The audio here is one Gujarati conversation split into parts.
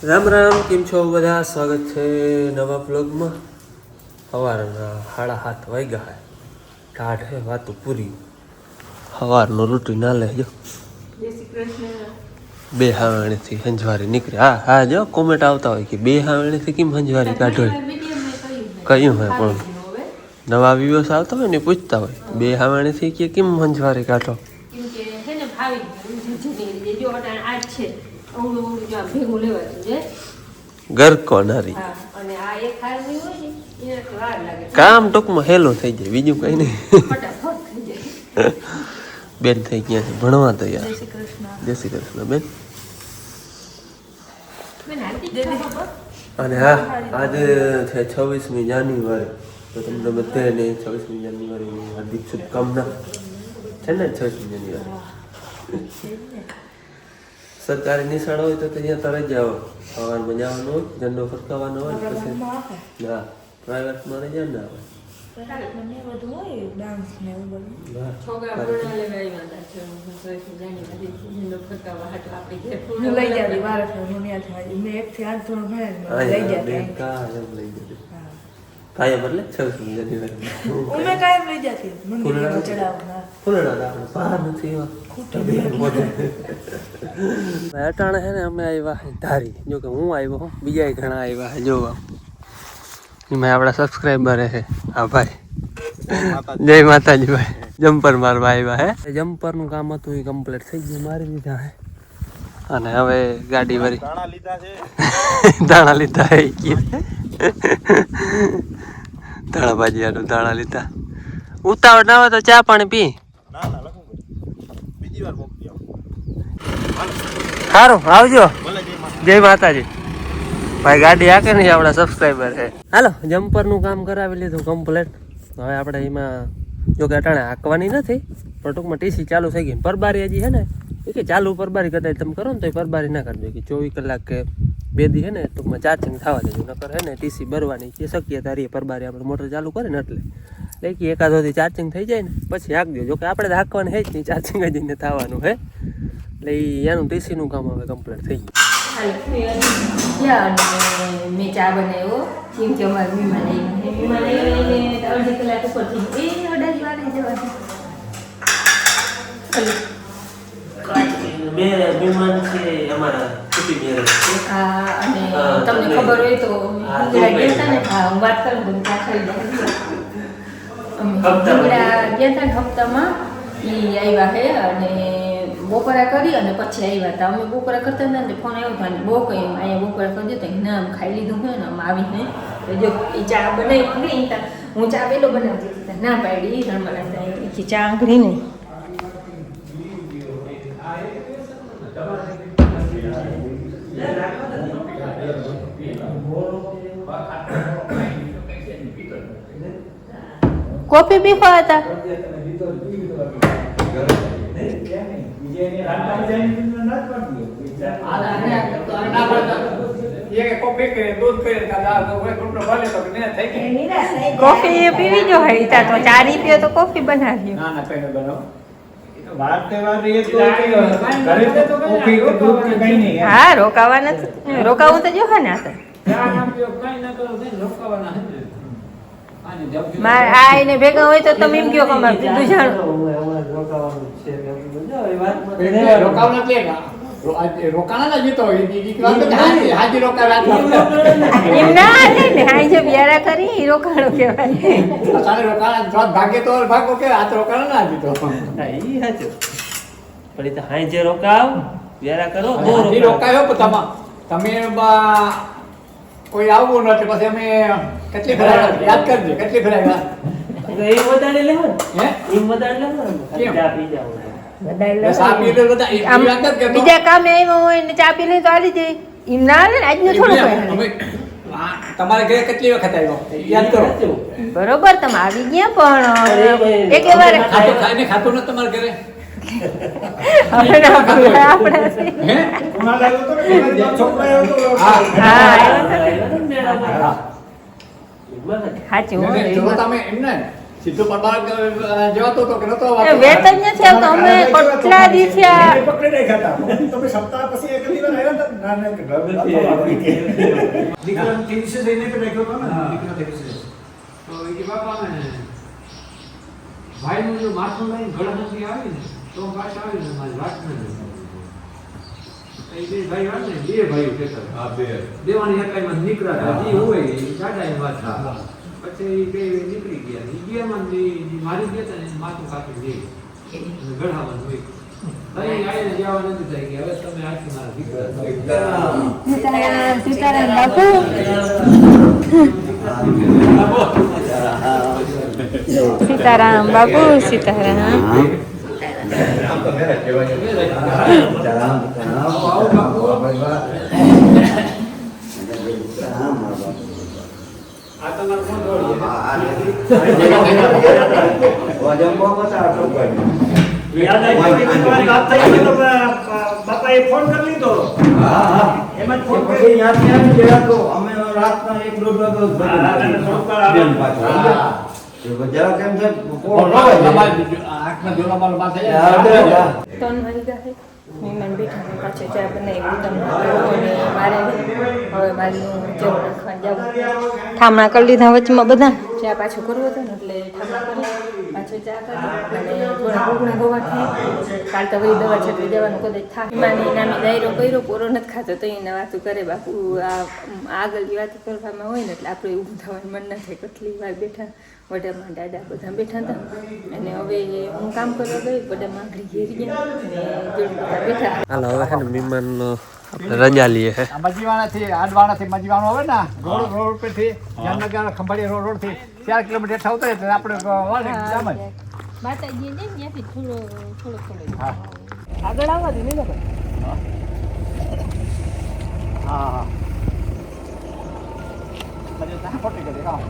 રામ રામ, કેમ છો બધા? સ્વાગત છે નવા બ્લોગમાં. સવારના 7:30 વાગ્યા હે. ટાઢ હે વાતો પૂરી. સવારનું રૂટીન ના લેજો. બે હાવણીથી હંજવારી નીકળી. હા જો કોમેન્ટ આવતા હોય કે બે હાવણીથી કેમ હંજવારી કાઢો. કયું હે પણ નવા વ્યુઅર્સ આવતા હોય ને પૂછતા હોય બે હાવણીથી કે કેમ હંજવારી કાઢો. ગરકો નારી કામ ટૂંકમાં હેલું થઈ જાય, બીજું કઈ નહીં. બેન થઈ ગયા છે ભણવા તૈયાર. જય શ્રી કૃષ્ણ બેન. અને હા, આજે છે 26મી જાન્યુઆરી, તો તમને બધાને 26મી જાન્યુઆરીની હાર્દિક શુભકામના છે ને. 26મી જાન્યુઆરી સરકારી નિશાળ હોય તો ત્યાં તરત જાઓ. સવારમાં જવાનું હોય, ઝંડો ફરકાવવાનો હોય, પછી હા પ્રાઇવેટમાં નહીં જાય ને આવે. કાયમ એટલે 26મી જાન્યુઆરી અટાણે છે ને અમે આવ્યા ધારી. જો કે હું આવ્યો, બીજા ઘણા આવ્યા છે જોવા. એમાં આપણા સબસ્ક્રાઈબર છે હા ભાઈ. જય માતાજી ભાઈ. જમ્પર મારવા આવ્યા હે. જમ્પરનું કામ હતું એ કમ્પ્લીટ થઈ ગયું, મારી દીધા હે. અને હવે ગાડી વાળી દાણા લીધા હે. દાણા ભાજી આનું દાણા લીધા. ઉતાવળ ના હોય તો ચા પાણી પી. સારું આવજો. જય માતાજી ભાઈ. ગાડી આકે નહીં આપણા સબસ્ક્રાઈબર છે. હાલો જમ્પરનું કામ કરાવી લીધું કમ્પ્લેટ. હવે આપણે એમાં જો કે અટાણે હાંકવાની નથી, પણ ટૂંકમાં ટીસી ચાલુ થઈ ગઈ. પરબારી હજી છે ને એ કે ચાલુ પરબારી કદાચ તમે કરો ને તો એ પરબારી ના કરજો કે 24 કલાક કે 2 દી છે ને ટૂંકમાં ચાર્જિંગ થવા દેજો. નકર છે ને ટીસી ભરવાની એ શક્ય તારી પરબારી આપણે મોટર ચાલુ કરે ને એટલે કે એકાદોથી ચાર્જિંગ થઈ જાય ને પછી હાંકજો. જો કે આપણે હાંકવાનું છે જ નહીં, ચાર્જિંગ જ ને થવાનું હે. એટલે એનું ટીસીનું કામ હવે કમ્પ્લીટ થઈ ગયું. મેં ચા બનાવ્યો જેમ કે અમારે મહેમાન અડધી કલાક ઉપર થઈ ગઈ. અડાજી વાગે જવા બે મહેમાન છે અમારા છુટી મેરે. અને તમને ખબર હોય તો ગયા હતા ને. હા હું વાત કરું તો પાછળ ગયા હતા ને હપ્તામાં એ આવ્યા છે અને બપોરા કરી અને પછી આવ્યા હતા. અમે બપોરા કરતા હતા ને ફોન આવ્યો હતો ને બહુ કહી અહીંયા બપોરા કરજો તો ના ખાઈ લીધું હોય ને આમ આવીને જો એ ચા બનાવી ગઈ. હું ચા પેલો બનાવતી હતી ના પાડી રણમાં ચા આંગળી નહીં. કોફી પીવા હતા કોફી પીવી જો હોય તો ચા નહીં પીવો તો કોફી બનાવી. હા રોકાવા નથી, રોકાવું તો જો હા ને આ એને ભેગા હોય તો તમે એમ કહો કે અમારે બીજું જાણો રોકાણા જીતો હાજી રોકાવા એમ ના ને હાઈ જે બિયારા કરી રોકાણો કહેવાય. રોકાણા ભાગ્ય તો ભાગો કે આ તો રોકાણા ના જીતો. ઈ હાચું. પણ એ તો હાઈ જે રોકાવ વ્યારા કરો હાજી રોકાયો પણ તમે કોઈ આવવું નથી પછી અમે કેટલી ફેરા યાદ કરજો કેટલી ફેરા એ વધારે લેવો હે એ વધારે લેવો ચા પી જાવ. બીજા કામે આવ્યા હોય ને ચા પી લઈ તો આલી જાય એમ ના હાલે ને. આજનું થોડું તમારે ઘરે કેટલી વખત આવ્યો યાદ કરો. બરોબર તમે આવી ગયા પણ એક વાર ખાતું નથી તમારા ઘરે. સીધો પરમાર જવાતો હતો કે નતો એ વેતન નથી આવતો અમે કેટલા દિવસે પકડી નહીં ખાતા તમે સપ્તાહ પછી એક દિવસ આવ્યા હતા ના ના દીકરા દિવસે જઈને પણ રાખ્યો હતો ને દીકરા દિવસે તો એ કે બાપા ને ભાઈનું જો માથું લઈને ગળમાંથી આવી ને તો પાછા આવી ને મારી વાત ન એ બે ભાઈ આવે ને બે ભાઈઓ કહેતા હા દેવાની એકાઈમાં નીકળ્યા જે હોય એ દાદાની વાત પછી બે નીકળી ગયા ગયામાં મારી ગયા ને માથું કાપી દે ગળામાં હોય ભાઈ આવીને જવા નથી થઈ ગયા હવે તમે આખી મારા દીકરા સીતારામ બાપુ સીતારામ બાપુ સીતારામ બાપાએ ફોન કરી લીધો એમાં ફોન અમે રાતના 1-1.5 જરા કેમ છે આંખના જોડામાં માથે 3 વાગ્યા છે મહેમાન બેઠા પાછો ચા બનાવી તમને અને મારે હવે મારી જવું રાખવા જવું ઠામણા કરી લીધા વચમાં બધા ચા પાછો કરવો હતો ને એટલે ઠામણા કરી પાછો ચા કરી અને થોડા ભૂગણા ગોવા ખાય કાલ તો વળી દવા છટવી જવાનું કદાચ થાય માની નાની દાયરો કર્યો પૂરો નથી ખાતો તો એને વાતું કરે બાપુ આ આગળની વાત કરવામાં હોય ને એટલે આપણે ઊભું થવાનું મન ન થાય કેટલી વાર બેઠા વડામાં દાદા બધા બેઠા હતા અને હવે હું કામ કરવા ગઈ વડામાં આગળ ઘેરી ગયા અને બધા બેઠા હાલો હવે છે ને મહેમાન આપણે રજા લઈએ છે મજીવાણાથી આડવાણાથી મજીવાનું આવે ને રોડ પરથી જામનગર ખંભાળિયા રોડ થી 4 કિલોમીટર હેઠા ઉતરે એટલે આપણે વાળી જામ જ માતાજી ને ત્યાંથી થોડો હા આગળ આવવા દે ને હા પછી ત્યાં ફોટી કરી કામ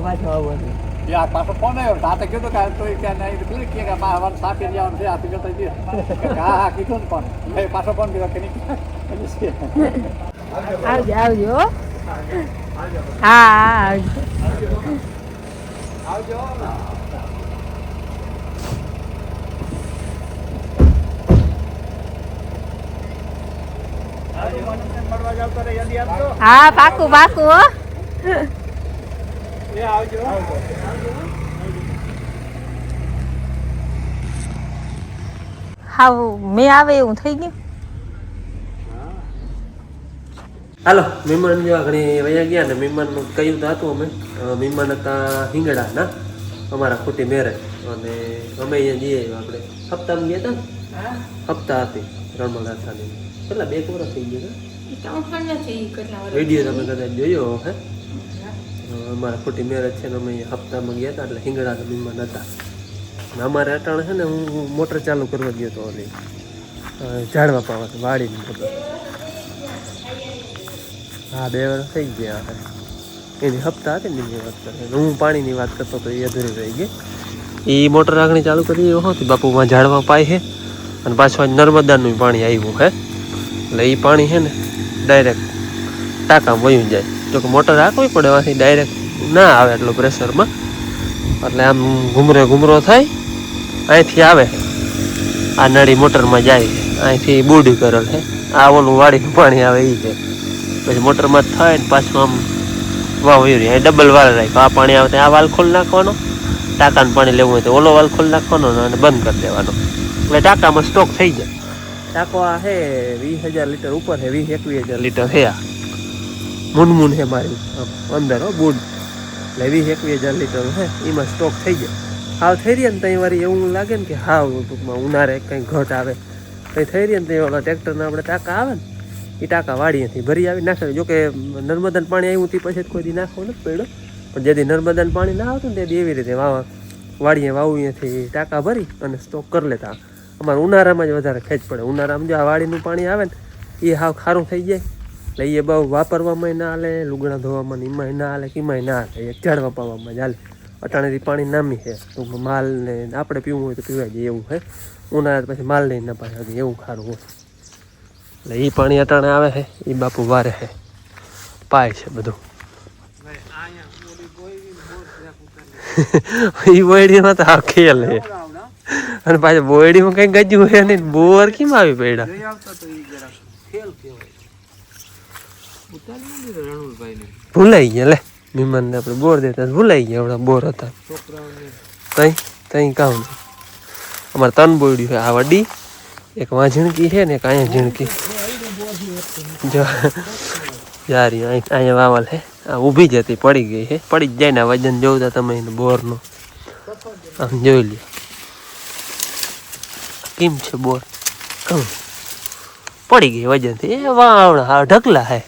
પાછો આવવાનું યા પાછો ફોન આવ્યો તાતે કીધું કે તો કે નહીં એટલે કે મારા સાપી જવાનું છે આપી જતા દે હા કીધું ને પણ એ પાછો ફોન કર્યો કે નહીં આવજો આવજો હા આવજો આવજો મળવા જાવ તો યાદ આપજો હા પાકું પાકું હો એ આવજો હા મેં આવે એવું થઈ ગયું હાલો મહેમાન જેવા ઘણી વયા ગયા ને મહેમાનનું કહ્યું તો હતું અમે મહેમાન હતા હિંગડા ના અમારા ખોટી મેરેજ અને અમે અહીંયા જઈએ આપણે હપ્તામાં ગયા હતા ને હપ્તા હતી રણમલાથાની કેટલા 2 વર્ષ થઈ ગયા વિડીયો તમે કદાચ જોયો હે અમારા ખોટી મેરેજ છે ને અમે અહીંયા હપ્તામાં ગયા હતા એટલે હિંગડાના મહેમાન હતા અને અમારે અટાણે છે ને હું મોટર ચાલુ કરવા ગયો હતો ઓલી ઝાડવા પાવા વાડીની મોટર હા 2 વર્ષ થઈ ગયા હે એની હપ્તા હતી ને એની વાત કરે હું પાણીની વાત કરતો તો એ અધૂરી રહી ગઈ એ મોટર આગળ ચાલુ કરી એવો હતી બાપુમાં ઝાડવા પાય છે અને પાછું આજ નર્મદાનું પાણી આવ્યું હે એટલે એ પાણી છે ને ડાયરેક્ટ ટાંકામાં વયું જાય જોકે મોટર રાખવી પડે એમાંથી ડાયરેક્ટ ના આવે એટલું પ્રેશરમાં એટલે આમ ઘૂમરો થાય અહીંથી આવે આ નળી મોટરમાં જાય અહીંથી બુડી કરેલ છે આ ઓલું વાડીનું પાણી આવે એ છે પછી મોટરમાં થાય ને પાછું આમ વાવ અહીં ડબલ વાલ રાખ્યો આ પાણી આવે તો આ વાલ ખોલી નાખવાનો ટાંકાનું પાણી લેવું હોય તો ઓલો વાલ ખોલી નાખવાનો અને બંધ કરી દેવાનો એટલે ટાંકામાં સ્ટોક થઈ જાય ટાંકો આ છે 20,000 લીટર ઉપર છે 20-21,000 લીટર છે આ મૂનમૂન છે મારી અંદર હો બુડ એટલે 20-21,000 લીટર છે એમાં સ્ટોક થઈ જાય હાવ થઈ રહ્યા ને ત્યાં વારી એવું લાગે ને કે હાવ ટૂંકમાં ઉનાળે કંઈ ઘટ આવે કંઈ થઈ રહ્યા ને ત્યાં ઓલા ટ્રેક્ટરના આપણે ટાંકા આવે ને એ ટાંકા વાડીએથી ભરી આવી નાખે જોકે નર્મદાનું પાણી આવ્યું તે પછી કોઈ દી નાખવો નથી પડ્યો પણ જેથી નર્મદાનું પાણી ના આવતું ને તેથી એવી રીતે વાડીએ વાવીએથી ટાંકા ભરી અને સ્ટોક કરી લેતા અમારે ઉનાળામાં જ વધારે ખેંચ પડે ઉનાળામાં જો આ વાડીનું પાણી આવે ને એ હાવ ખારું થઈ જાય એટલે એ બહુ વાપરવામાં ના હાલે લુગડા ધોવામાં એમાંય ના હાલે કિમાંય ના હાલે એક ઝાડ વાપરવામાં જ હાલે અટાણેથી પાણી નામી છે તો માલ ને આપણે પીવું હોય તો પીવાય જાય એવું છે ઉનાળા પછી માલ લઈને ના પાછા એવું ખારું હોય એટલે એ પાણી અટાણે આવે છે એ બાપુ વારે છે પાય છે બધું એ બોયડીમાં તો આ ખેલ હે અને પાછું બોયડીમાં કઈ ગજ્યું હોય નહીં બોર કેમ આવી પડ્યા જઈ આવતા તો ઈ જરા ખેલ કહેવાય. ઉતારી નથી રણુલભાઈને ભૂલાઈ ગયા લે મહેમાનને આપણે બોર દેતા ભૂલાઈ ગયા આપણા બોર હતા છોકરાઓને. તઈ તઈ કામ નહીં અમારે ત્રણ બોયડી હોય આ વડી એક વાં ઝીણકી છે ને એક અહીંયા ઝીણકી જો યારી અહીંયા વાવલ હે આ ઊભી જ હતી પડી ગઈ છે પડી જ જાય ને વજન જોતા તમે એને બોરનો આમ જોઈ લ્યો કેમ છે બોર કહું પડી ગઈ વજનથી એ વાવડા હા ઢગલા હે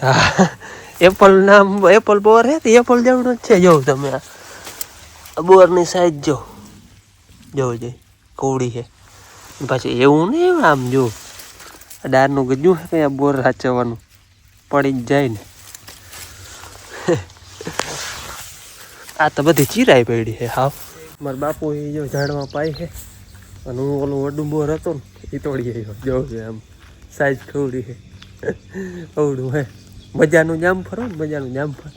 હા એપલ નામ એપલ બોર હે તો એપલ જેવડું જ છે જોઉં તમે આ બોરની સાઈઝ જો જોવું જોઈએ કોવડી છે પાછી એવું નહીં આમ જો ડારનું ગજું છે કંઈ બોર સાચવવાનું પડી જ જાય ને આ તો બધી ચીરાઈ પડી છે હાવ મારા બાપુ એ જો ઝાડમાં પાય છે અને હું ઓલું વડું બોર હતો ને એ તોડી આવ્યો જોઉં છે આમ સાઈઝ ખવડી છે અવડું હે મજાનું જામફળ હોય ને મજાનું જામફળ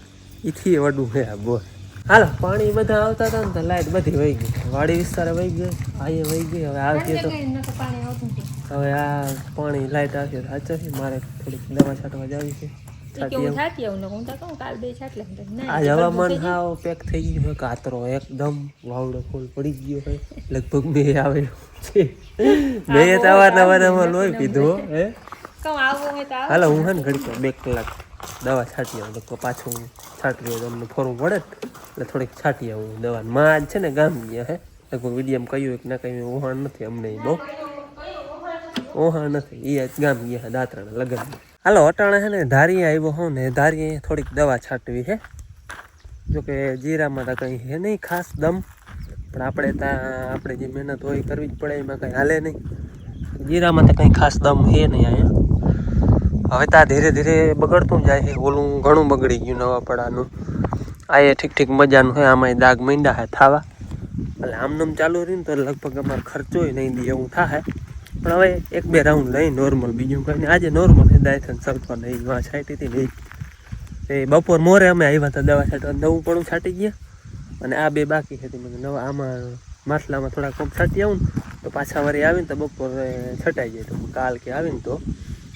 એથી વડું છે આ બોર હાલો પાણી બધા આવતા હતા ને તો લાઈટ બધી વહી ગઈ વાડી વિસ્તારે વહી ગઈ અહીંયા વહી ગઈ હવે આવતી તો હવે આ પાણી લાઈટ આવશે સાચો છે મારે થોડીક દવા છાંટવા જાવી છે આજ હવામાન હાવ પેક થઈ ગયું હોય કાતરો એકદમ વાવડો ફૂલ પડી ગયો હોય લગભગ બે આવે છે બે તો અવારનવાર લોહી પીધું હે હાલો હું હે ને ઘડી 2 કલાક દવા છાંટી આવું તો પાછું છાંટી આવું તમને ફરવું પડે એટલે થોડીક છાંટી આવું દવા માં છે ને ગામ ગયા હે લગભગ વિડીયમ કહ્યું કે ના કહ્યું ઓહાણ નથી અમને બહુ ઓહાણ નથી એ ગામ ગયા દાંતરાના લગન હાલો અટાણે છે ને ધારી આવ્યો હોઉં ને ધારી થોડીક દવા છાંટવી છે જોકે જીરામાં તો કંઈ છે નહીં ખાસ દમ પણ આપણે જે મહેનત હોય કરવી જ પડે એમાં કંઈ હાલે નહીં જીરામાં તો કંઈ ખાસ દમ છે નહીં અહીંયા હવે ત્યાં ધીરે ધીરે બગડતું જાય છે ઓલું ઘણું બગડી ગયું નવા પડાનું આ એ ઠીક મજાનું હોય આમાં દાગ માંડ્યા છે થાવા એટલે આમનામ ચાલુ રહ્યું ને તો લગભગ અમારે ખર્ચોય નહીં દે એવું થાય પણ હવે 1-2 રાઉન્ડ લઈ નોર્મલ બીજું કંઈ નહીં આજે નોર્મલ છે દાયથન સલ્ફર નહીં વાં છાંટી હતી નહીં એ બપોર મોરે અમે આવ્યા હતા દવા છાંટવા નવું પણ છાંટી ગયા અને આ 2 બાકી હતી મને નવા આમાં માટલામાં થોડા કોપ છાંટી આવું ને તો પાછા વળી આવીને તો બપોરે છટાઈ જાય તો કાલ કે આવીને તો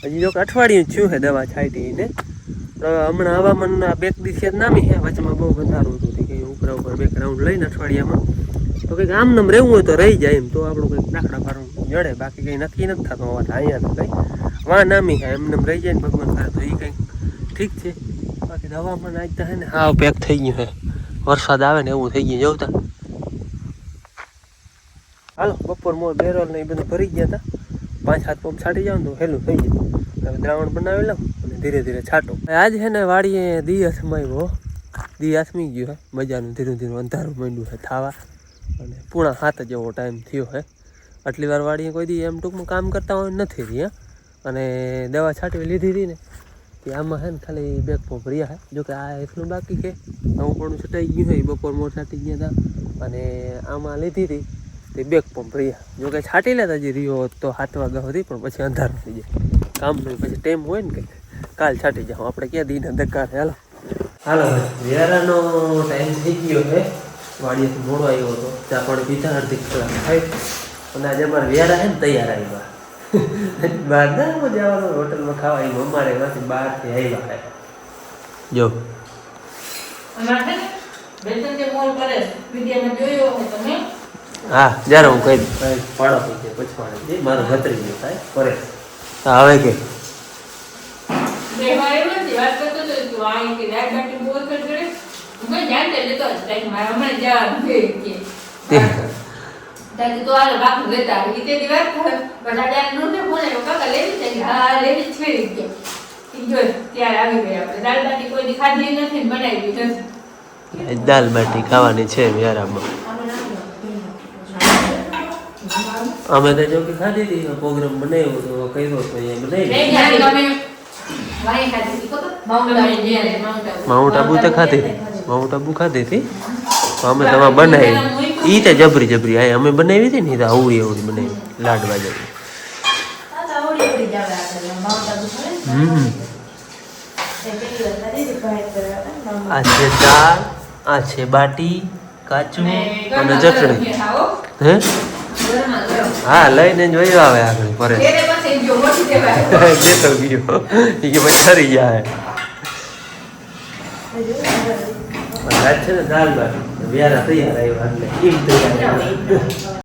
હજી જો કે અઠવાડિયું થયું છે દવા છાંટીને તો હમણાં હવામાનના 2 દિવસ નામી છે વચમાં બહુ ગંધારું હતું કે ઉપર 2 રાઉન્ડ લઈને અઠવાડિયામાં તો કંઈક આમનામ રહેવું હોય તો રહી જાય એમ તો આપણું કંઈક દાખલા પાડવું જડે બાકી કંઈ નક્કી નથી થતું હોવા અહીંયા તો કંઈ વાં નામી છે એમનેમ રહી જાય ને ભગવાન કરે તો એ કંઈક ઠીક છે બાકી હવામાન આજ તો છે ને હાવ પેક થઈ ગયું છે વરસાદ આવે ને એવું થઈ ગયું જોતા હાલો બપોર મોર બેરોલ ને એ બધું ભરી ગયા હતા 5-7 પંપ છાંટી જાવ ને તો હેલું થઈ જાય હવે દ્રાવણ બનાવી લઉં અને ધીરે ધીરે છાંટો આજ છે ને વાડીએ દી હાથમાં આવ્યો દી હાથમી ગયું હે મજાનું ધીરું ધીરું અંધારું માંડ્યું છે થાવા અને 6:30 જેવો ટાઈમ થયો હે આટલી વાર વાડીએ કોઈ દી એમ ટૂંકમાં કામ કરતા હોય નથી રહી અને દવા છાંટવી લીધી હતી ને કે આમાં છે ને ખાલી 2 પંપ રહ્યા છે જોકે આ એટલું બાકી છે આવું પણ છટાઈ ગયું હોય બપોર મોર છાંટી ગયા હતા અને આમાં લીધી હતી તે 2 પંપ રહ્યા જોકે છાંટી લેતા જે રહ્યો તો 7 વાગ્યા સુધી પણ પછી અંધારું થઈ જાય કામનું પછી ટાઈમ હોય ને કંઈક કાલ છાંટી જાઉં આપણે ક્યાં દીને ધક્કા છે હાલો વેરાનો ટાઈમ થઈ ગયો છે વાડીએથી મોડો આવ્યો હતો ચા પાણી પીધા અડધી કલાક થાય અને આજે અમારે વેરા છે ને તૈયાર આવ્યા બહાર ના જવાનું હોટલમાં ખાવા આવ્યું અમારે એમાંથી બહારથી આવ્યા છે જો હા જ્યારે હું કહી પાડો થઈ જાય પછી પાડે મારું ભત્રી ગયો થાય પરે હવે કે દાલ બાટી ખાવાની છે વ્યારામાં અમે તો જો કે ખાધી હતી પ્રોગ્રામ બનાવ્યો તો કર્યો તો એ બનાવી માઉન્ટ આબુ તો ખાધી હતી માઉન્ટ આબુ ખાધી હતી અમે તમે બનાવી એ તો જબરી આ અમે બનાવી હતી ને તો અવળી બનાવી લાડવા જેવી પેલી વાર તારી જ ભાઈ કરાવતા આ છે દાળ, આ છે બાટી, કાચું અને ચટણી. હે હા લઈને જ વયો આવે આગળ પરે જેતો ગયો એ કે પછી ઠરી જાય. આજ છે ને દાળ બાટી વ્યારા તૈયાર આવ્યા એટલે એમ તૈયાર